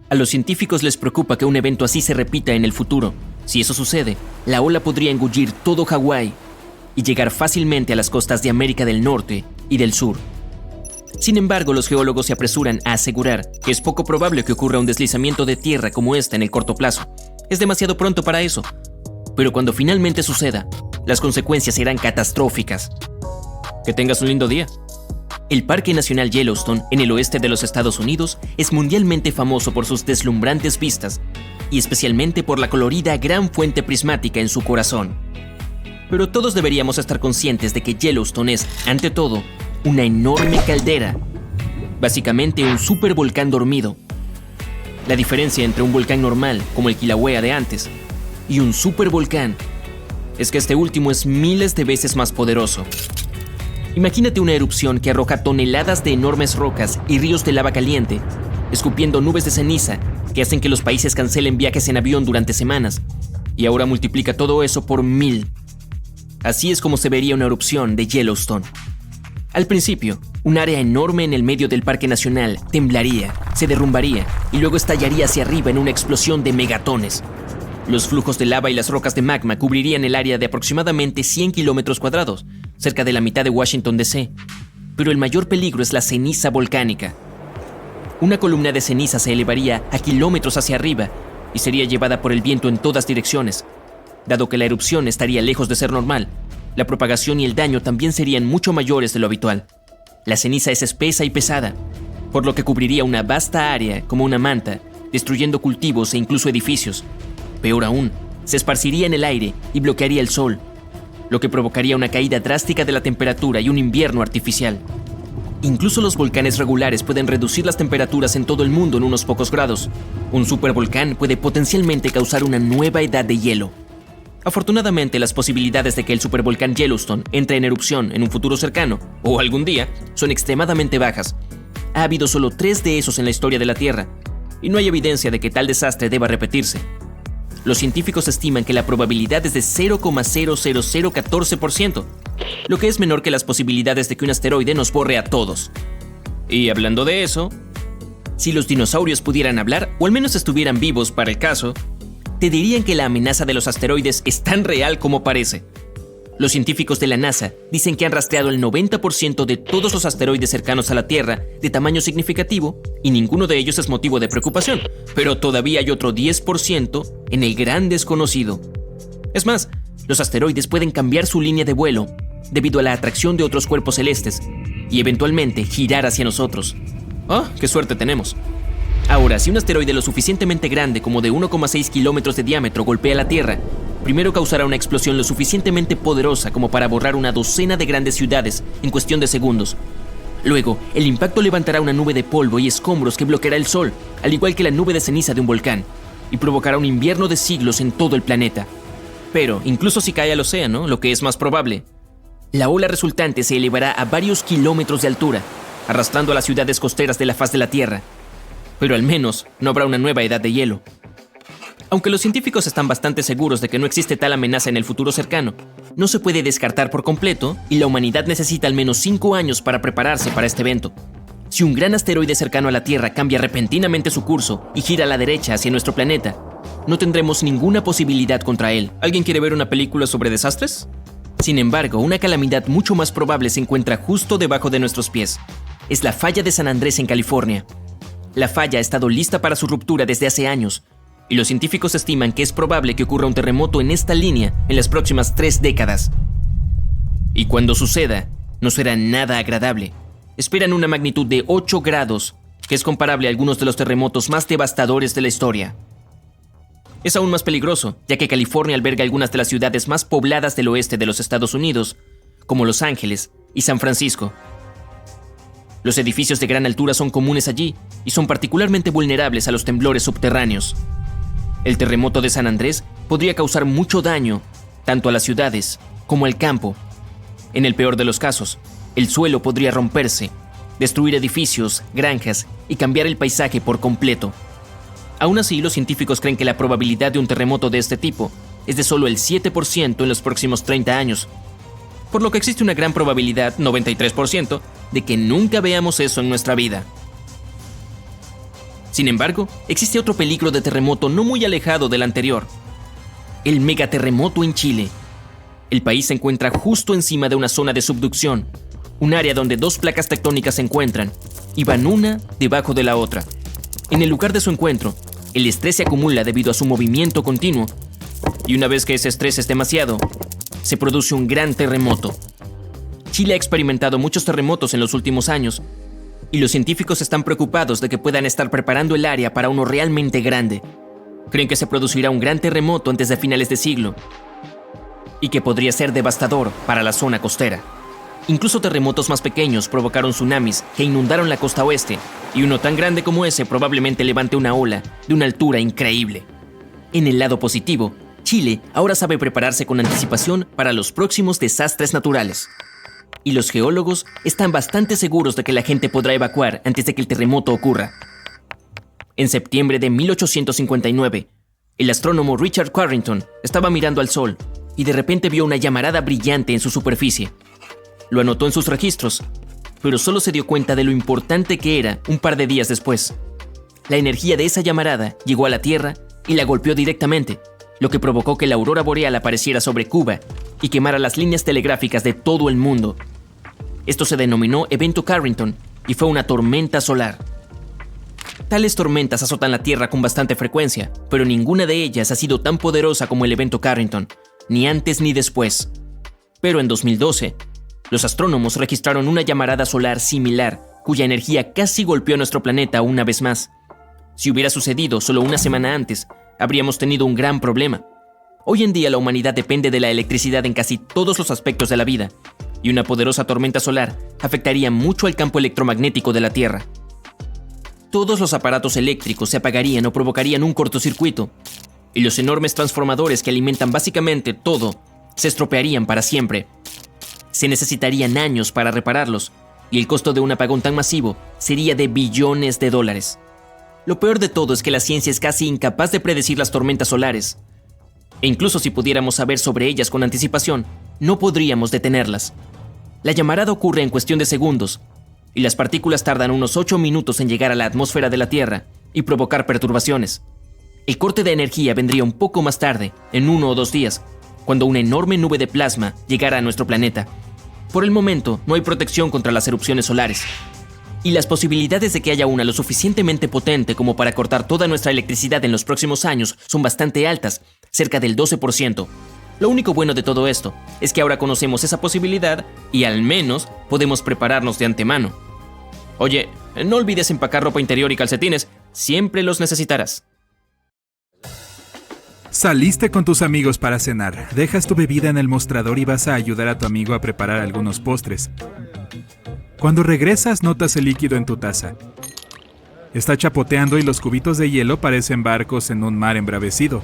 A los científicos les preocupa que un evento así se repita en el futuro. Si eso sucede, la ola podría engullir todo Hawái y llegar fácilmente a las costas de América del Norte y del Sur. Sin embargo, los geólogos se apresuran a asegurar que es poco probable que ocurra un deslizamiento de tierra como este en el corto plazo. Es demasiado pronto para eso. Pero cuando finalmente suceda, las consecuencias serán catastróficas. Que tengas un lindo día. El Parque Nacional Yellowstone, en el oeste de los Estados Unidos, es mundialmente famoso por sus deslumbrantes vistas y especialmente por la colorida gran fuente prismática en su corazón. Pero todos deberíamos estar conscientes de que Yellowstone es, ante todo, una enorme caldera, básicamente un supervolcán dormido. La diferencia entre un volcán normal, como el Kilauea de antes, y un supervolcán es que este último es miles de veces más poderoso. Imagínate una erupción que arroja toneladas de enormes rocas y ríos de lava caliente, escupiendo nubes de ceniza que hacen que los países cancelen viajes en avión durante semanas, y ahora multiplica todo eso por 1000. Así es como se vería una erupción de Yellowstone. Al principio, un área enorme en el medio del Parque Nacional temblaría, se derrumbaría y luego estallaría hacia arriba en una explosión de megatones. Los flujos de lava y las rocas de magma cubrirían el área de aproximadamente 100 kilómetros cuadrados, cerca de la mitad de Washington, D.C. Pero el mayor peligro es la ceniza volcánica. Una columna de ceniza se elevaría a kilómetros hacia arriba y sería llevada por el viento en todas direcciones. Dado que la erupción estaría lejos de ser normal, la propagación y el daño también serían mucho mayores de lo habitual. La ceniza es espesa y pesada, por lo que cubriría una vasta área como una manta, destruyendo cultivos e incluso edificios. Peor aún, se esparciría en el aire y bloquearía el sol, lo que provocaría una caída drástica de la temperatura y un invierno artificial. Incluso los volcanes regulares pueden reducir las temperaturas en todo el mundo en unos pocos grados. Un supervolcán puede potencialmente causar una nueva edad de hielo. Afortunadamente, las posibilidades de que el supervolcán Yellowstone entre en erupción en un futuro cercano, o algún día, son extremadamente bajas. Ha habido solo 3 de esos en la historia de la Tierra, y no hay evidencia de que tal desastre deba repetirse. Los científicos estiman que la probabilidad es de 0,00014%, lo que es menor que las posibilidades de que un asteroide nos borre a todos. Y hablando de eso, si los dinosaurios pudieran hablar, o al menos estuvieran vivos para el caso, te dirían que la amenaza de los asteroides es tan real como parece. Los científicos de la NASA dicen que han rastreado el 90% de todos los asteroides cercanos a la Tierra de tamaño significativo y ninguno de ellos es motivo de preocupación, pero todavía hay otro 10% en el gran desconocido. Es más, los asteroides pueden cambiar su línea de vuelo debido a la atracción de otros cuerpos celestes y eventualmente girar hacia nosotros. ¡Ah, qué suerte tenemos! Ahora, si un asteroide lo suficientemente grande como de 1,6 kilómetros de diámetro golpea la Tierra, primero causará una explosión lo suficientemente poderosa como para borrar una docena de grandes ciudades en cuestión de segundos. Luego, el impacto levantará una nube de polvo y escombros que bloqueará el sol, al igual que la nube de ceniza de un volcán, y provocará un invierno de siglos en todo el planeta. Pero, incluso si cae al océano, lo que es más probable, la ola resultante se elevará a varios kilómetros de altura, arrastrando a las ciudades costeras de la faz de la Tierra. Pero al menos no habrá una nueva edad de hielo. Aunque los científicos están bastante seguros de que no existe tal amenaza en el futuro cercano, no se puede descartar por completo y la humanidad necesita al menos 5 años para prepararse para este evento. Si un gran asteroide cercano a la Tierra cambia repentinamente su curso y gira a la derecha hacia nuestro planeta, no tendremos ninguna posibilidad contra él. ¿Alguien quiere ver una película sobre desastres? Sin embargo, una calamidad mucho más probable se encuentra justo debajo de nuestros pies. Es la falla de San Andrés en California. La falla ha estado lista para su ruptura desde hace años, y los científicos estiman que es probable que ocurra un terremoto en esta línea en las próximas 3 décadas. Y cuando suceda, no será nada agradable. Esperan una magnitud de 8 grados, que es comparable a algunos de los terremotos más devastadores de la historia. Es aún más peligroso, ya que California alberga algunas de las ciudades más pobladas del oeste de los Estados Unidos, como Los Ángeles y San Francisco. Los edificios de gran altura son comunes allí y son particularmente vulnerables a los temblores subterráneos. El terremoto de San Andrés podría causar mucho daño, tanto a las ciudades como al campo. En el peor de los casos, el suelo podría romperse, destruir edificios, granjas y cambiar el paisaje por completo. Aún así, los científicos creen que la probabilidad de un terremoto de este tipo es de solo el 7% en los próximos 30 años, por lo que existe una gran probabilidad, 93%, de que nunca veamos eso en nuestra vida. Sin embargo, existe otro peligro de terremoto no muy alejado del anterior: el megaterremoto en Chile. El país se encuentra justo encima de una zona de subducción, un área donde 2 placas tectónicas se encuentran y van una debajo de la otra. En el lugar de su encuentro, el estrés se acumula debido a su movimiento continuo, y una vez que ese estrés es demasiado, se produce un gran terremoto. Chile ha experimentado muchos terremotos en los últimos años, y los científicos están preocupados de que puedan estar preparando el área para uno realmente grande. Creen que se producirá un gran terremoto antes de finales de siglo, y que podría ser devastador para la zona costera. Incluso terremotos más pequeños provocaron tsunamis que inundaron la costa oeste, y uno tan grande como ese probablemente levante una ola de una altura increíble. En el lado positivo, Chile ahora sabe prepararse con anticipación para los próximos desastres naturales. Y los geólogos están bastante seguros de que la gente podrá evacuar antes de que el terremoto ocurra. En septiembre de 1859, el astrónomo Richard Carrington estaba mirando al sol y de repente vio una llamarada brillante en su superficie. Lo anotó en sus registros, pero solo se dio cuenta de lo importante que era un par de días después. La energía de esa llamarada llegó a la Tierra y la golpeó directamente, lo que provocó que la aurora boreal apareciera sobre Cuba y quemara las líneas telegráficas de todo el mundo. Esto se denominó Evento Carrington y fue una tormenta solar. Tales tormentas azotan la Tierra con bastante frecuencia, pero ninguna de ellas ha sido tan poderosa como el Evento Carrington, ni antes ni después. Pero en 2012, los astrónomos registraron una llamarada solar similar, cuya energía casi golpeó nuestro planeta una vez más. Si hubiera sucedido solo una semana antes, habríamos tenido un gran problema. Hoy en día la humanidad depende de la electricidad en casi todos los aspectos de la vida, y una poderosa tormenta solar afectaría mucho al campo electromagnético de la Tierra. Todos los aparatos eléctricos se apagarían o provocarían un cortocircuito, y los enormes transformadores que alimentan básicamente todo se estropearían para siempre. Se necesitarían años para repararlos, y el costo de un apagón tan masivo sería de billones de dólares. Lo peor de todo es que la ciencia es casi incapaz de predecir las tormentas solares, e incluso si pudiéramos saber sobre ellas con anticipación, no podríamos detenerlas. La llamarada ocurre en cuestión de segundos, y las partículas tardan unos 8 minutos en llegar a la atmósfera de la Tierra y provocar perturbaciones. El corte de energía vendría un poco más tarde, en 1 o 2 días, cuando una enorme nube de plasma llegara a nuestro planeta. Por el momento, no hay protección contra las erupciones solares. Y las posibilidades de que haya una lo suficientemente potente como para cortar toda nuestra electricidad en los próximos años son bastante altas, cerca del 12%. Lo único bueno de todo esto es que ahora conocemos esa posibilidad y al menos podemos prepararnos de antemano. Oye, no olvides empacar ropa interior y calcetines, siempre los necesitarás. Saliste con tus amigos para cenar, dejas tu bebida en el mostrador y vas a ayudar a tu amigo a preparar algunos postres. Cuando regresas, notas el líquido en tu taza. Está chapoteando y los cubitos de hielo parecen barcos en un mar embravecido.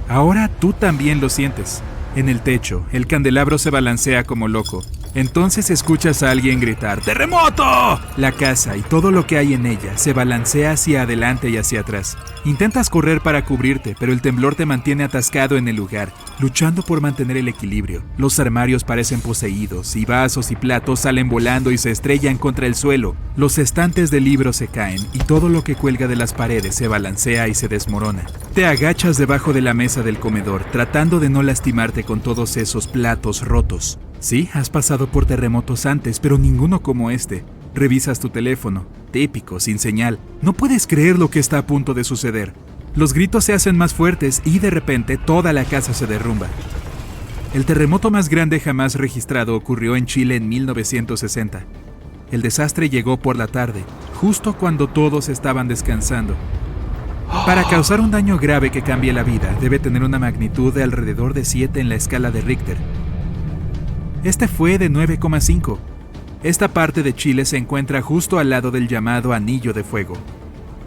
Ahora tú también lo sientes. En el techo, el candelabro se balancea como loco. Entonces escuchas a alguien gritar ¡Terremoto! La casa y todo lo que hay en ella se balancea hacia adelante y hacia atrás. Intentas correr para cubrirte, pero el temblor te mantiene atascado en el lugar, luchando por mantener el equilibrio. Los armarios parecen poseídos y vasos y platos salen volando y se estrellan contra el suelo. Los estantes de libros se caen y todo lo que cuelga de las paredes se balancea y se desmorona. Te agachas debajo de la mesa del comedor, tratando de no lastimarte con todos esos platos rotos. Sí, has pasado por terremotos antes, pero ninguno como este. Revisas tu teléfono, típico, sin señal. No puedes creer lo que está a punto de suceder. Los gritos se hacen más fuertes y de repente toda la casa se derrumba. El terremoto más grande jamás registrado ocurrió en Chile en 1960. El desastre llegó por la tarde, justo cuando todos estaban descansando. Para causar un daño grave que cambie la vida, debe tener una magnitud de alrededor de 7 en la escala de Richter. Este fue de 9,5. Esta parte de Chile se encuentra justo al lado del llamado Anillo de Fuego,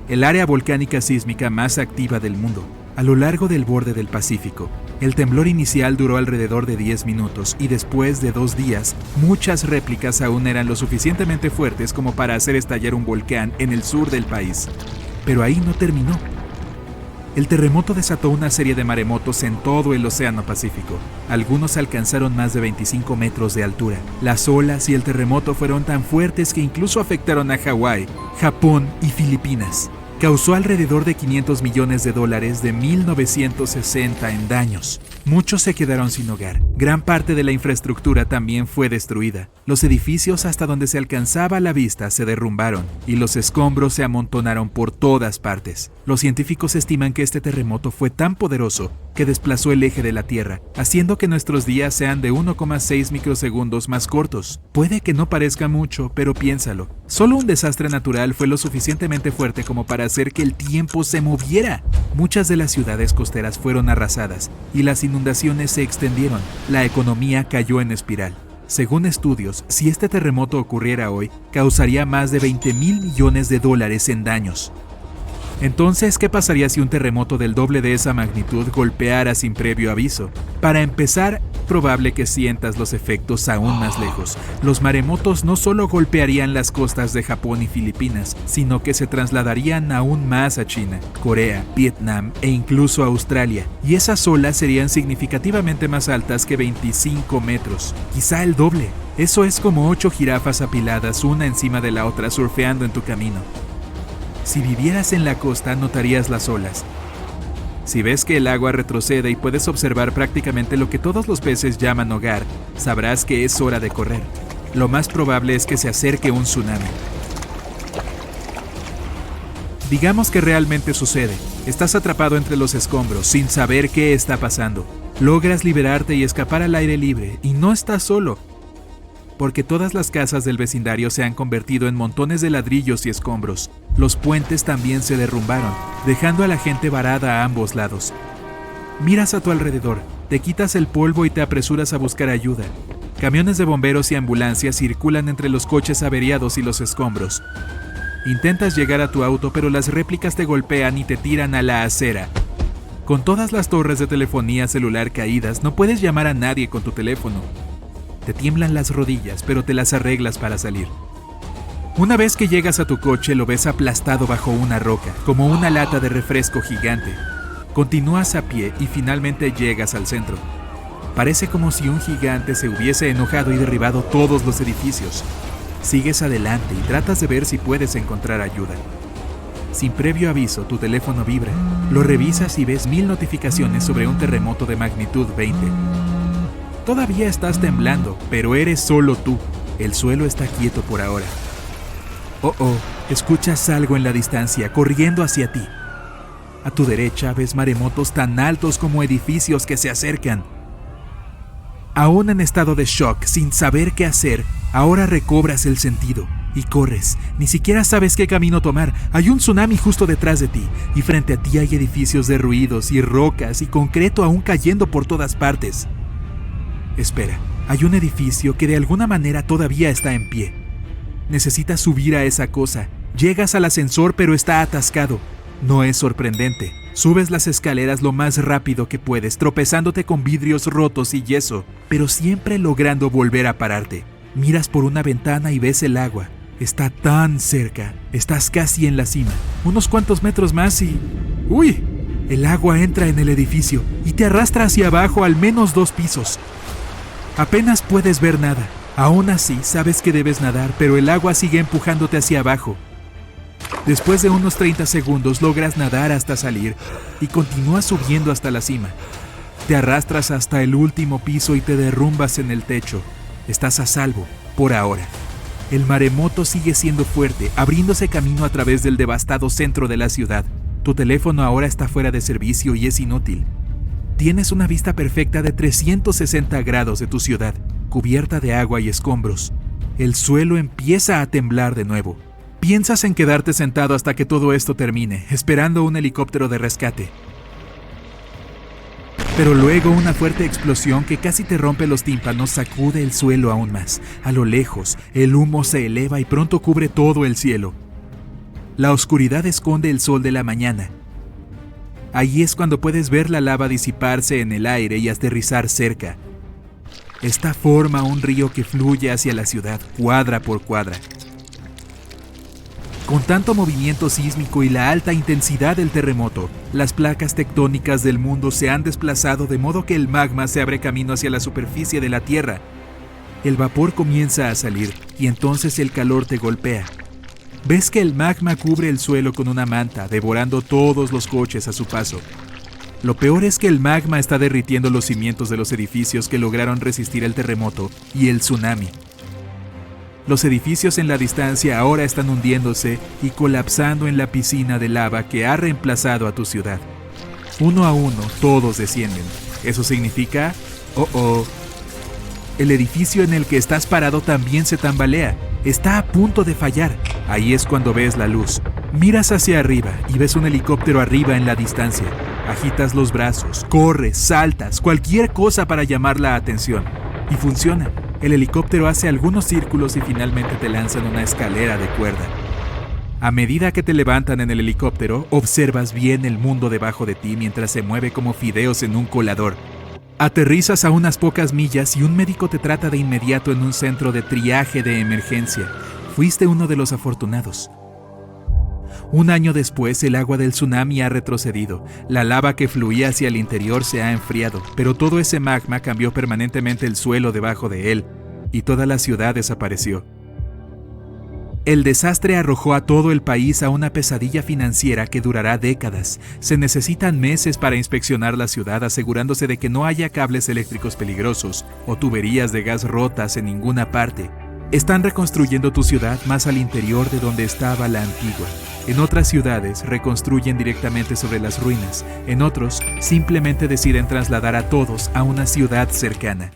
el área volcánica sísmica más activa del mundo, a lo largo del borde del Pacífico. El temblor inicial duró alrededor de 10 minutos y después de 2 días, muchas réplicas aún eran lo suficientemente fuertes como para hacer estallar un volcán en el sur del país. Pero ahí no terminó. El terremoto desató una serie de maremotos en todo el Océano Pacífico. Algunos alcanzaron más de 25 metros de altura. Las olas y el terremoto fueron tan fuertes que incluso afectaron a Hawái, Japón y Filipinas. Causó alrededor de $500 millones de 1960 en daños. Muchos se quedaron sin hogar. Gran parte de la infraestructura también fue destruida. Los edificios hasta donde se alcanzaba la vista se derrumbaron y los escombros se amontonaron por todas partes. Los científicos estiman que este terremoto fue tan poderoso que desplazó el eje de la Tierra, haciendo que nuestros días sean de 1,6 microsegundos más cortos. Puede que no parezca mucho, pero piénsalo. Solo un desastre natural fue lo suficientemente fuerte como para hacer que el tiempo se moviera. Muchas de las ciudades costeras fueron arrasadas y las inundaciones se extendieron. La economía cayó en espiral. Según estudios, si este terremoto ocurriera hoy, causaría más de $20,000 millones en daños. Entonces, ¿qué pasaría si un terremoto del doble de esa magnitud golpeara sin previo aviso? Para empezar, probable que sientas los efectos aún más lejos. Los maremotos no solo golpearían las costas de Japón y Filipinas, sino que se trasladarían aún más a China, Corea, Vietnam e incluso a Australia. Y esas olas serían significativamente más altas que 25 metros, quizá el doble. Eso es como 8 jirafas apiladas una encima de la otra surfeando en tu camino. Si vivieras en la costa, notarías las olas. Si ves que el agua retrocede y puedes observar prácticamente lo que todos los peces llaman hogar, sabrás que es hora de correr. Lo más probable es que se acerque un tsunami. Digamos que realmente sucede. Estás atrapado entre los escombros, sin saber qué está pasando. Logras liberarte y escapar al aire libre, y no estás solo, porque todas las casas del vecindario se han convertido en montones de ladrillos y escombros. Los puentes también se derrumbaron, dejando a la gente varada a ambos lados. Miras a tu alrededor, te quitas el polvo y te apresuras a buscar ayuda. Camiones de bomberos y ambulancias circulan entre los coches averiados y los escombros. Intentas llegar a tu auto, pero las réplicas te golpean y te tiran a la acera. Con todas las torres de telefonía celular caídas, no puedes llamar a nadie con tu teléfono. Te tiemblan las rodillas, pero te las arreglas para salir. Una vez que llegas a tu coche, lo ves aplastado bajo una roca, como una lata de refresco gigante. Continúas a pie y finalmente llegas al centro. Parece como si un gigante se hubiese enojado y derribado todos los edificios. Sigues adelante y tratas de ver si puedes encontrar ayuda. Sin previo aviso, tu teléfono vibra. Lo revisas y ves 1000 notificaciones sobre un terremoto de magnitud 20. Todavía estás temblando, pero eres solo tú. El suelo está quieto por ahora. Oh, escuchas algo en la distancia, corriendo hacia ti. A tu derecha ves maremotos tan altos como edificios que se acercan. Aún en estado de shock, sin saber qué hacer, ahora recobras el sentido y corres. Ni siquiera sabes qué camino tomar. Hay un tsunami justo detrás de ti y frente a ti hay edificios derruidos y rocas y concreto aún cayendo por todas partes. Espera, hay un edificio que de alguna manera todavía está en pie. Necesitas subir a esa cosa. Llegas al ascensor pero está atascado. No es sorprendente. Subes las escaleras lo más rápido que puedes, tropezándote con vidrios rotos y yeso, pero siempre logrando volver a pararte. Miras por una ventana y ves el agua. Está tan cerca. Estás casi en la cima. Unos cuantos metros más y... ¡Uy! El agua entra en el edificio y te arrastra hacia abajo al menos 2 pisos. Apenas puedes ver nada. Aún así, sabes que debes nadar, pero el agua sigue empujándote hacia abajo. Después de unos 30 segundos logras nadar hasta salir y continúas subiendo hasta la cima. Te arrastras hasta el último piso y te derrumbas en el techo. Estás a salvo, por ahora. El maremoto sigue siendo fuerte, abriéndose camino a través del devastado centro de la ciudad. Tu teléfono ahora está fuera de servicio y es inútil. Tienes una vista perfecta de 360 grados de tu ciudad, cubierta de agua y escombros. El suelo empieza a temblar de nuevo. Piensas en quedarte sentado hasta que todo esto termine, esperando un helicóptero de rescate. Pero luego una fuerte explosión que casi te rompe los tímpanos sacude el suelo aún más. A lo lejos, el humo se eleva y pronto cubre todo el cielo. La oscuridad esconde el sol de la mañana. Ahí es cuando puedes ver la lava disiparse en el aire y aterrizar cerca. Esta forma un río que fluye hacia la ciudad, cuadra por cuadra. Con tanto movimiento sísmico y la alta intensidad del terremoto, las placas tectónicas del mundo se han desplazado de modo que el magma se abre camino hacia la superficie de la Tierra. El vapor comienza a salir y entonces el calor te golpea. Ves que el magma cubre el suelo con una manta, devorando todos los coches a su paso. Lo peor es que el magma está derritiendo los cimientos de los edificios que lograron resistir el terremoto y el tsunami. Los edificios en la distancia ahora están hundiéndose y colapsando en la piscina de lava que ha reemplazado a tu ciudad. Uno a uno, todos descienden. Eso significa... El edificio en el que estás parado también se tambalea. Está a punto de fallar. Ahí es cuando ves la luz. Miras hacia arriba y ves un helicóptero arriba en la distancia. Agitas los brazos, corres, saltas, cualquier cosa para llamar la atención. Y funciona. El helicóptero hace algunos círculos y finalmente te lanzan una escalera de cuerda. A medida que te levantan en el helicóptero, observas bien el mundo debajo de ti mientras se mueve como fideos en un colador. Aterrizas a unas pocas millas y un médico te trata de inmediato en un centro de triaje de emergencia. Fuiste uno de los afortunados. Un año después, el agua del tsunami ha retrocedido. La lava que fluía hacia el interior se ha enfriado, pero todo ese magma cambió permanentemente el suelo debajo de él, y toda la ciudad desapareció. El desastre arrojó a todo el país a una pesadilla financiera que durará décadas. Se necesitan meses para inspeccionar la ciudad, asegurándose de que no haya cables eléctricos peligrosos o tuberías de gas rotas en ninguna parte. Están reconstruyendo tu ciudad más al interior de donde estaba la antigua. En otras ciudades reconstruyen directamente sobre las ruinas. En otros, simplemente deciden trasladar a todos a una ciudad cercana.